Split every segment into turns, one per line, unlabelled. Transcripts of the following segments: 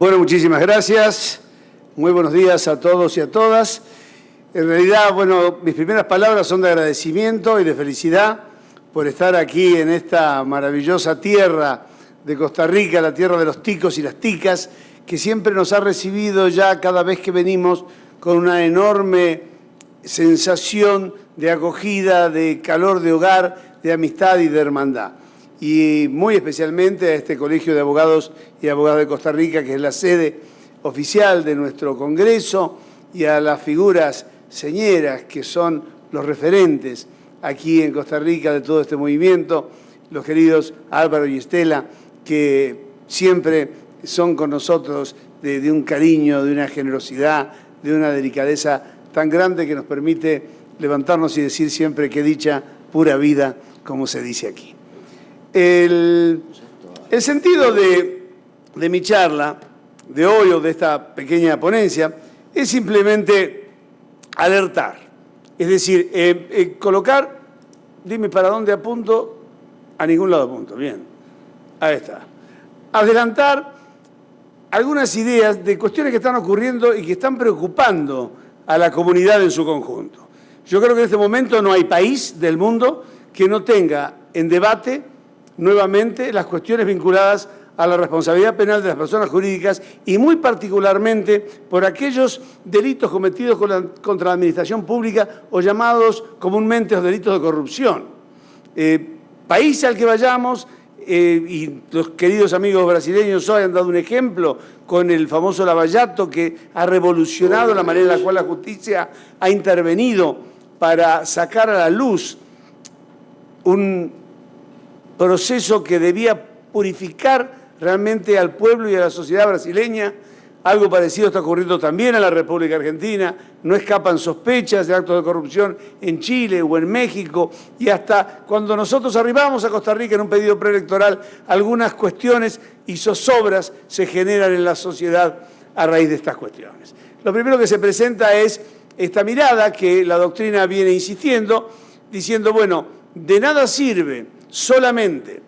Bueno, muchísimas gracias. Muy buenos días a todos y a todas. En realidad, bueno, mis primeras palabras son de agradecimiento y de felicidad por estar aquí en esta maravillosa tierra de Costa Rica, la tierra de los ticos y las ticas, que siempre nos ha recibido ya cada vez que venimos con una enorme sensación de acogida, de calor de hogar, de amistad y de hermandad. Y muy especialmente a este Colegio de Abogados y Abogadas de Costa Rica, que es la sede oficial de nuestro Congreso, y a las figuras señeras que son los referentes aquí en Costa Rica de todo este movimiento, los queridos Álvaro y Estela, que siempre son con nosotros de un cariño, de una generosidad, de una delicadeza tan grande que nos permite levantarnos y decir siempre que dicha pura vida, como se dice aquí. El sentido de mi charla, de hoy o de esta pequeña ponencia, es simplemente alertar. Es decir, colocar, dime para dónde apunto, a ningún lado apunto, bien, ahí está. Adelantar algunas ideas de cuestiones que están ocurriendo y que están preocupando a la comunidad en su conjunto. Yo creo que en este momento no hay país del mundo que no tenga en debate nuevamente las cuestiones vinculadas a la responsabilidad penal de las personas jurídicas y muy particularmente por aquellos delitos cometidos contra la administración pública o llamados comúnmente los delitos de corrupción. País al que vayamos, y los queridos amigos brasileños hoy han dado un ejemplo con el famoso Lava Jato, que ha revolucionado la manera en la cual la justicia ha intervenido para sacar a la luz un proceso que debía purificar realmente al pueblo y a la sociedad brasileña. Algo parecido está ocurriendo también en la República Argentina. No escapan sospechas de actos de corrupción en Chile o en México. Y hasta cuando nosotros arribamos a Costa Rica en un pedido preelectoral, algunas cuestiones y zozobras se generan en la sociedad a raíz de estas cuestiones. Lo primero que se presenta es esta mirada que la doctrina viene insistiendo, diciendo, bueno, de nada sirve solamente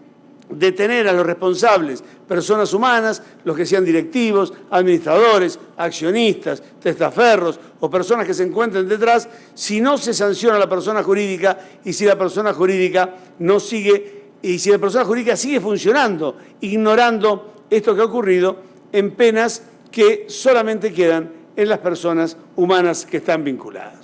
detener a los responsables, personas humanas, los que sean directivos, administradores, accionistas, testaferros o personas que se encuentren detrás, si no se sanciona a la persona jurídica y si la persona jurídica no sigue, y si la persona jurídica sigue funcionando, ignorando esto que ha ocurrido en penas que solamente quedan en las personas humanas que están vinculadas.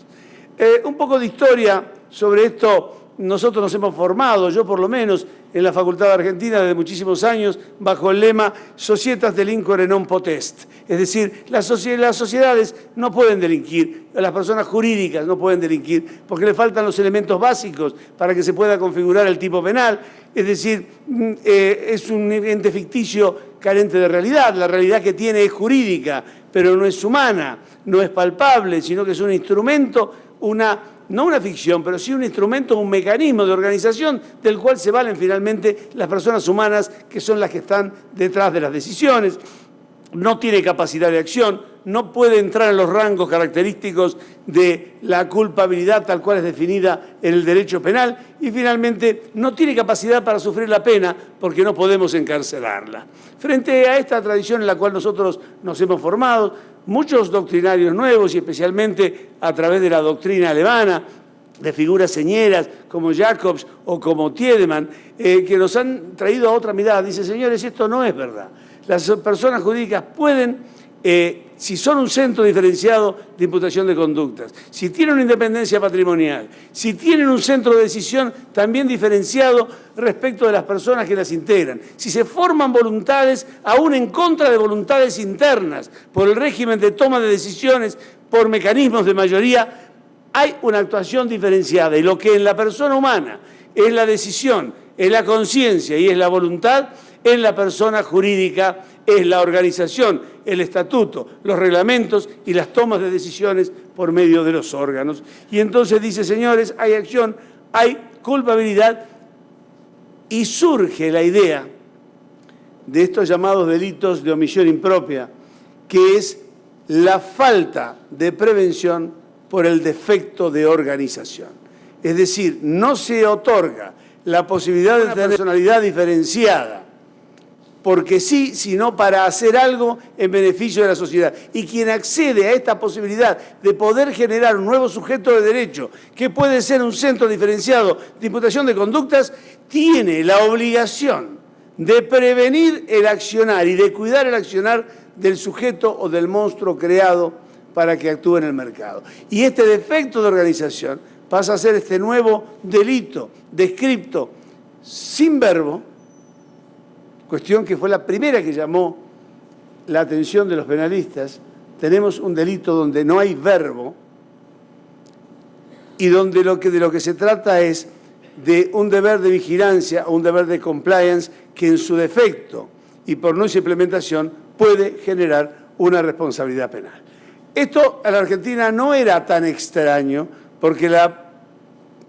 Un poco de historia sobre esto. Nosotros nos hemos formado, yo por lo menos, en la Facultad de Argentina desde muchísimos años, bajo el lema Societas delinquere non potest. Es decir, las sociedades no pueden delinquir, las personas jurídicas no pueden delinquir, porque le faltan los elementos básicos para que se pueda configurar el tipo penal. Es decir, es un ente ficticio carente de realidad. La realidad que tiene es jurídica, pero no es humana, no es palpable, sino que es un instrumento, no una ficción, pero sí un instrumento, un mecanismo de organización del cual se valen finalmente las personas humanas que son las que están detrás de las decisiones. No tiene capacidad de acción, no puede entrar en los rangos característicos de la culpabilidad tal cual es definida en el derecho penal y finalmente no tiene capacidad para sufrir la pena porque no podemos encarcelarla. Frente a esta tradición en la cual nosotros nos hemos formado, muchos doctrinarios nuevos y especialmente a través de la doctrina alemana, de figuras señeras como Jacobs o como Tiedemann, que nos han traído a otra mirada. Dice, señores, esto no es verdad. Las personas jurídicas pueden, si son un centro diferenciado de imputación de conductas, si tienen una independencia patrimonial, si tienen un centro de decisión también diferenciado respecto de las personas que las integran, si se forman voluntades aún en contra de voluntades internas por el régimen de toma de decisiones, por mecanismos de mayoría, hay una actuación diferenciada. Y lo que en la persona humana es la decisión, es la conciencia y es la voluntad, en la persona jurídica es la organización, el estatuto, los reglamentos y las tomas de decisiones por medio de los órganos. Y entonces dice, señores, hay acción, hay culpabilidad y surge la idea de estos llamados delitos de omisión impropia, que es la falta de prevención por el defecto de organización. Es decir, no se otorga la posibilidad de tener personalidad diferenciada porque sí, sino para hacer algo en beneficio de la sociedad. Y quien accede a esta posibilidad de poder generar un nuevo sujeto de derecho, que puede ser un centro diferenciado de imputación de conductas, tiene la obligación de prevenir el accionar y de cuidar el accionar del sujeto o del monstruo creado para que actúe en el mercado. Y este defecto de organización pasa a ser este nuevo delito descripto sin verbo, cuestión que fue la primera que llamó la atención de los penalistas. Tenemos un delito donde no hay verbo y donde de lo que se trata es de un deber de vigilancia o un deber de compliance que en su defecto y por no su implementación puede generar una responsabilidad penal. Esto a la Argentina no era tan extraño porque la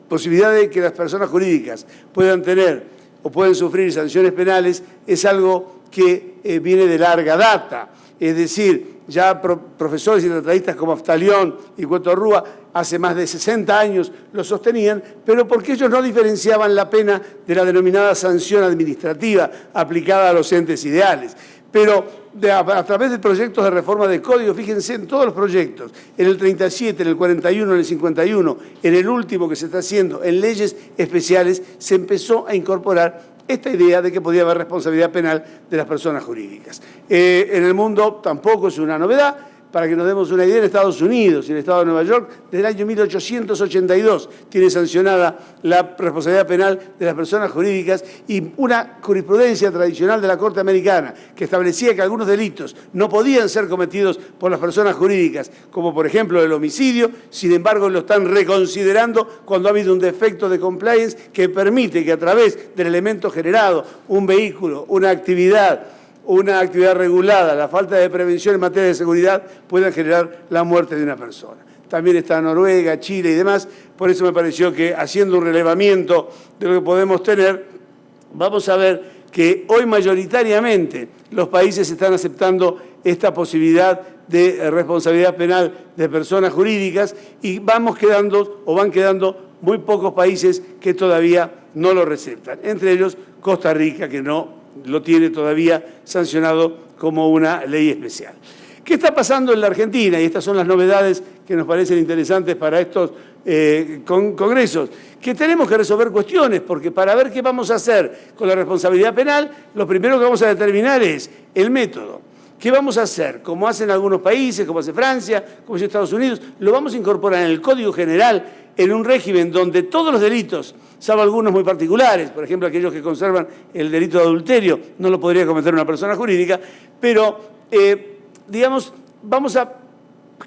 posibilidad de que las personas jurídicas puedan tener o pueden sufrir sanciones penales es algo que viene de larga data. Es decir, ya profesores y tratadistas como Aftalión y Cueto Rúa hace más de 60 años lo sostenían, pero porque ellos no diferenciaban la pena de la denominada sanción administrativa aplicada a los entes ideales. Pero a través de proyectos de reforma de código, fíjense en todos los proyectos, en el 37, en el 41, en el 51, en el último que se está haciendo, en leyes especiales, se empezó a incorporar esta idea de que podía haber responsabilidad penal de las personas jurídicas. En el mundo tampoco es una novedad. Para que nos demos una idea, en Estados Unidos y en el Estado de Nueva York, desde el año 1882 tiene sancionada la responsabilidad penal de las personas jurídicas y una jurisprudencia tradicional de la Corte Americana que establecía que algunos delitos no podían ser cometidos por las personas jurídicas, como por ejemplo el homicidio, sin embargo lo están reconsiderando cuando ha habido un defecto de compliance que permite que a través del elemento generado, un vehículo, una actividad regulada, la falta de prevención en materia de seguridad puedan generar la muerte de una persona. También está Noruega, Chile y demás, por eso me pareció que haciendo un relevamiento de lo que podemos tener, vamos a ver que hoy mayoritariamente los países están aceptando esta posibilidad de responsabilidad penal de personas jurídicas y van quedando muy pocos países que todavía no lo receptan, entre ellos Costa Rica, que no lo tiene todavía sancionado como una ley especial. ¿Qué está pasando en la Argentina? Y estas son las novedades que nos parecen interesantes para estos congresos. Que tenemos que resolver cuestiones, porque para ver qué vamos a hacer con la responsabilidad penal, lo primero que vamos a determinar es el método. ¿Qué vamos a hacer? Como hacen algunos países, como hace Francia, como hace Estados Unidos, lo vamos a incorporar en el Código General en un régimen donde todos los delitos, salvo algunos muy particulares, por ejemplo aquellos que conservan el delito de adulterio, no lo podría cometer una persona jurídica, pero digamos, vamos a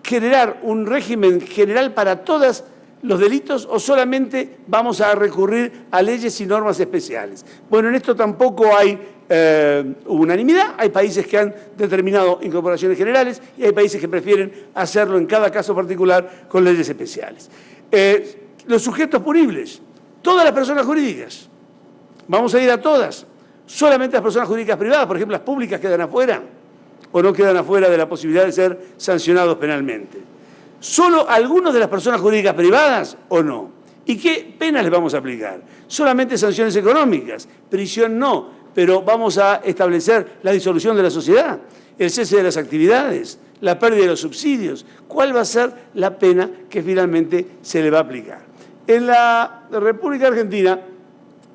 generar un régimen general para todos los delitos o solamente vamos a recurrir a leyes y normas especiales. Bueno, en esto tampoco hay unanimidad, hay países que han determinado incorporaciones generales y hay países que prefieren hacerlo en cada caso particular con leyes especiales. Los sujetos punibles, todas las personas jurídicas, vamos a ir a todas, solamente las personas jurídicas privadas, por ejemplo las públicas quedan afuera o no quedan afuera de la posibilidad de ser sancionados penalmente. ¿Solo algunos de las personas jurídicas privadas o no? ¿Y qué penas les vamos a aplicar? Solamente sanciones económicas, prisión no, pero vamos a establecer la disolución de la sociedad, el cese de las actividades, la pérdida de los subsidios. ¿Cuál va a ser la pena que finalmente se le va a aplicar? En la República Argentina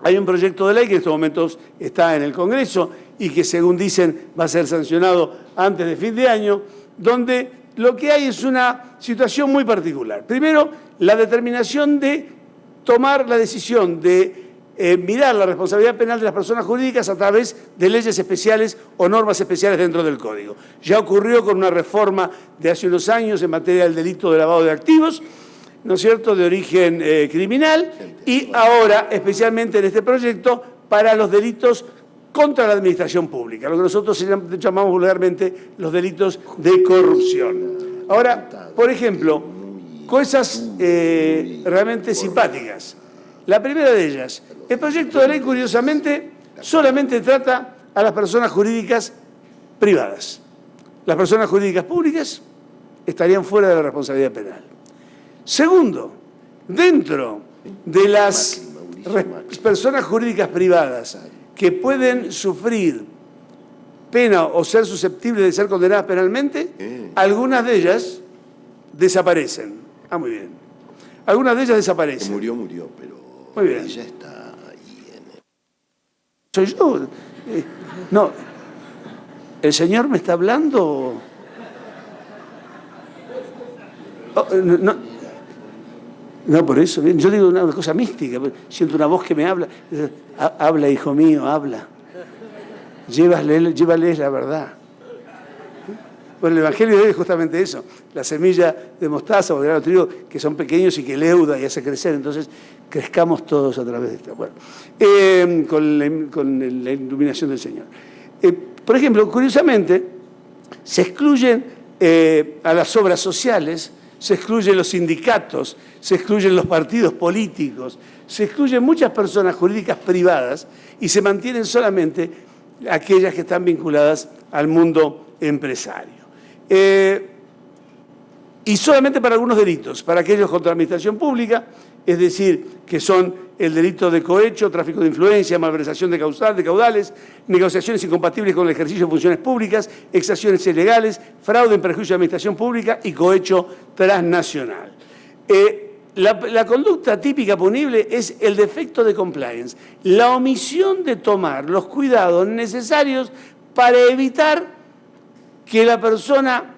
hay un proyecto de ley que en estos momentos está en el Congreso y que, según dicen, va a ser sancionado antes de fin de año, donde lo que hay es una situación muy particular. Primero, la determinación de tomar la decisión de mirar la responsabilidad penal de las personas jurídicas a través de leyes especiales o normas especiales dentro del Código. Ya ocurrió con una reforma de hace unos años en materia del delito de lavado de activos, ¿no es cierto?, de origen criminal, y ahora, especialmente en este proyecto, para los delitos contra la administración pública, lo que nosotros llamamos vulgarmente los delitos de corrupción. Ahora, por ejemplo, cosas realmente simpáticas. La primera de ellas, el proyecto de ley, curiosamente, solamente trata a las personas jurídicas privadas. Las personas jurídicas públicas estarían fuera de la responsabilidad penal. Segundo, dentro de las personas jurídicas privadas que pueden sufrir pena o ser susceptibles de ser condenadas penalmente, algunas de ellas desaparecen. Ah, muy bien. Algunas de ellas desaparecen.
Que murió, pero
muy bien.
ella está ahí
¿Soy yo? No. ¿El Señor me está hablando? Oh, no, por eso. Yo digo una cosa mística. Siento una voz que me habla. Habla, hijo mío, habla. Llévales la verdad. Bueno, el Evangelio de hoy es justamente eso. La semilla de mostaza o de grano de trigo, que son pequeños y que leuda y hace crecer. Entonces, crezcamos todos a través de esto. Bueno, con la iluminación del Señor. Por ejemplo, curiosamente, se excluyen a las obras sociales, se excluyen los sindicatos, se excluyen los partidos políticos, se excluyen muchas personas jurídicas privadas y se mantienen solamente aquellas que están vinculadas al mundo empresario. Y solamente para algunos delitos, para aquellos contra la administración pública, es decir, que son el delito de cohecho, tráfico de influencia, malversación de caudales, negociaciones incompatibles con el ejercicio de funciones públicas, exacciones ilegales, fraude en perjuicio de la administración pública y cohecho transnacional. La conducta típica punible es el defecto de compliance, la omisión de tomar los cuidados necesarios para evitar que la persona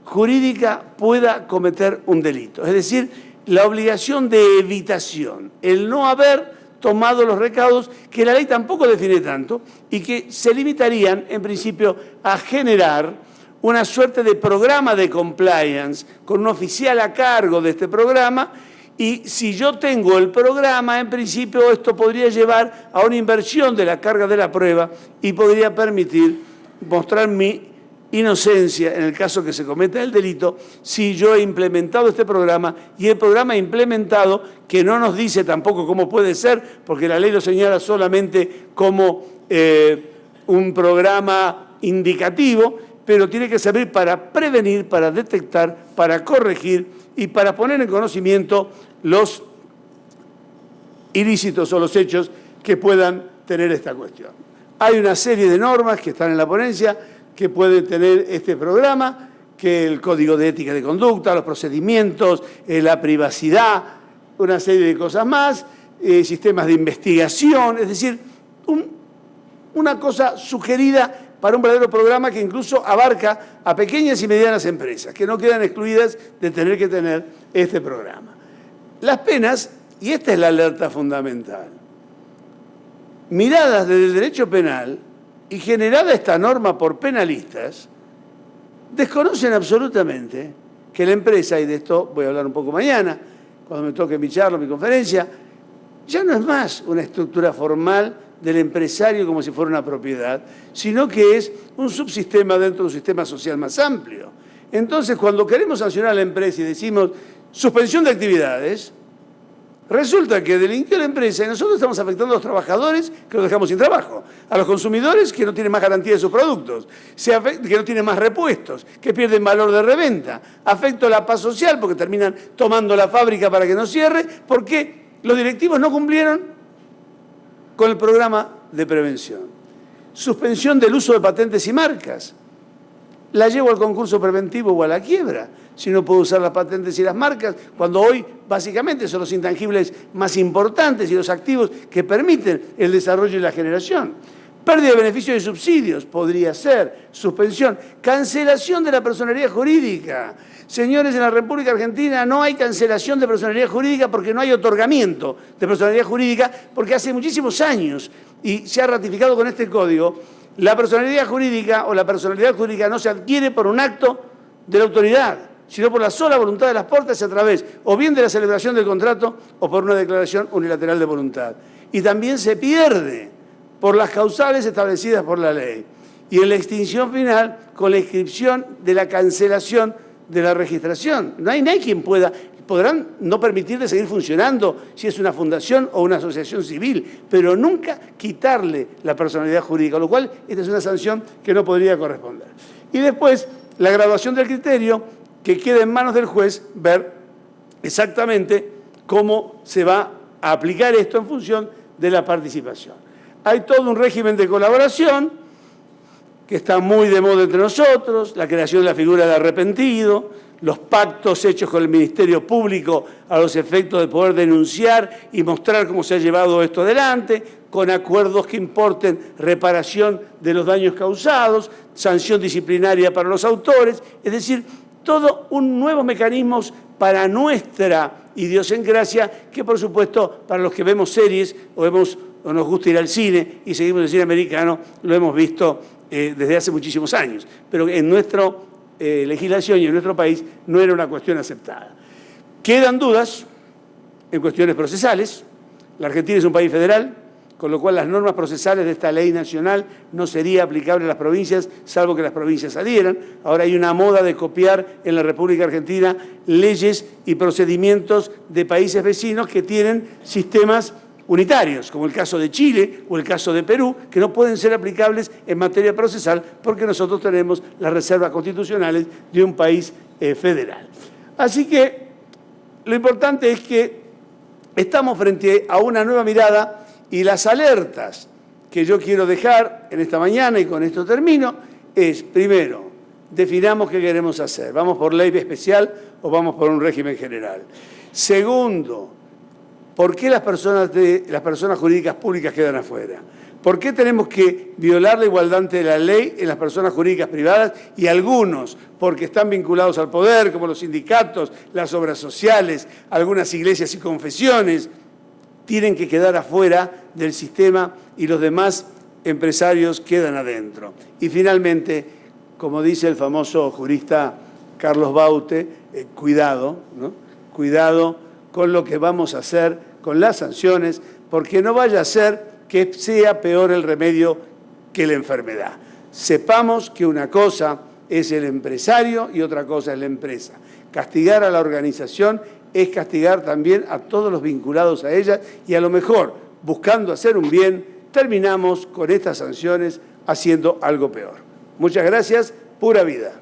jurídica pueda cometer un delito. Es decir, la obligación de evitación, el no haber tomado los recaudos que la ley tampoco define tanto y que se limitarían, en principio, a generar una suerte de programa de compliance con un oficial a cargo de este programa. Y si yo tengo el programa, en principio esto podría llevar a una inversión de la carga de la prueba y podría permitir mostrar mi inocencia en el caso que se cometa el delito si yo he implementado este programa y el programa implementado, que no nos dice tampoco cómo puede ser, porque la ley lo señala solamente como un programa indicativo, pero tiene que servir para prevenir, para detectar, para corregir y para poner en conocimiento los ilícitos o los hechos que puedan tener esta cuestión. Hay una serie de normas que están en la ponencia que puede tener este programa, que el Código de Ética de Conducta, los procedimientos, la privacidad, una serie de cosas más, sistemas de investigación, es decir, una cosa sugerida para un verdadero programa que incluso abarca a pequeñas y medianas empresas, que no quedan excluidas de tener que tener este programa. Las penas, y esta es la alerta fundamental, miradas desde el derecho penal y generada esta norma por penalistas, desconocen absolutamente que la empresa, y de esto voy a hablar un poco mañana, cuando me toque mi charla, mi conferencia, ya no es más una estructura formal del empresario como si fuera una propiedad, sino que es un subsistema dentro de un sistema social más amplio. Entonces, cuando queremos sancionar a la empresa y decimos suspensión de actividades, resulta que delinquió la empresa y nosotros estamos afectando a los trabajadores que los dejamos sin trabajo, a los consumidores que no tienen más garantía de sus productos, que no tienen más repuestos, que pierden valor de reventa, afecto a la paz social porque terminan tomando la fábrica para que no cierre, porque los directivos no cumplieron con el programa de prevención. Suspensión del uso de patentes y marcas. La llevo al concurso preventivo o a la quiebra si no puedo usar las patentes y las marcas, cuando hoy básicamente son los intangibles más importantes y los activos que permiten el desarrollo y la generación. Pérdida de beneficios y subsidios, podría ser. Suspensión. Cancelación de la personería jurídica. Señores, en la República Argentina no hay cancelación de personería jurídica porque no hay otorgamiento de personería jurídica, porque hace muchísimos años, y se ha ratificado con este código, la personalidad jurídica o la personalidad jurídica no se adquiere por un acto de la autoridad, sino por la sola voluntad de las partes a través o bien de la celebración del contrato o por una declaración unilateral de voluntad. Y también se pierde por las causales establecidas por la ley. Y en la extinción final, con la inscripción de la cancelación de la registración. No hay nadie quien podrán no permitirle seguir funcionando si es una fundación o una asociación civil, pero nunca quitarle la personalidad jurídica, lo cual esta es una sanción que no podría corresponder. Y después, la graduación del criterio, que queda en manos del juez ver exactamente cómo se va a aplicar esto en función de la participación. Hay todo un régimen de colaboración que está muy de moda entre nosotros, la creación de la figura de arrepentido, los pactos hechos con el Ministerio Público a los efectos de poder denunciar y mostrar cómo se ha llevado esto adelante, con acuerdos que importen reparación de los daños causados, sanción disciplinaria para los autores, es decir, todo un nuevo mecanismo para nuestra idiosincrasia, que por supuesto para los que vemos series o nos gusta ir al cine y seguimos el cine americano, lo hemos visto desde hace muchísimos años, pero en nuestra legislación y en nuestro país no era una cuestión aceptada. Quedan dudas en cuestiones procesales. La Argentina es un país federal, con lo cual las normas procesales de esta ley nacional no sería aplicable a las provincias, salvo que las provincias adhieran. Ahora hay una moda de copiar en la República Argentina leyes y procedimientos de países vecinos que tienen sistemas unitarios, como el caso de Chile o el caso de Perú, que no pueden ser aplicables en materia procesal porque nosotros tenemos las reservas constitucionales de un país federal. Así que lo importante es que estamos frente a una nueva mirada y las alertas que yo quiero dejar en esta mañana, y con esto termino, es, primero, definamos qué queremos hacer. ¿Vamos por ley especial o vamos por un régimen general? Segundo, ¿por qué las personas jurídicas públicas quedan afuera? ¿Por qué tenemos que violar la igualdad ante la ley en las personas jurídicas privadas y algunos, porque están vinculados al poder, como los sindicatos, las obras sociales, algunas iglesias y confesiones, tienen que quedar afuera del sistema y los demás empresarios quedan adentro? Y finalmente, como dice el famoso jurista Carlos Baute, cuidado, ¿no? Cuidado con lo que vamos a hacer con las sanciones, porque no vaya a ser que sea peor el remedio que la enfermedad. Sepamos que una cosa es el empresario y otra cosa es la empresa. Castigar a la organización es castigar también a todos los vinculados a ella y a lo mejor, buscando hacer un bien, terminamos con estas sanciones haciendo algo peor. Muchas gracias, pura vida.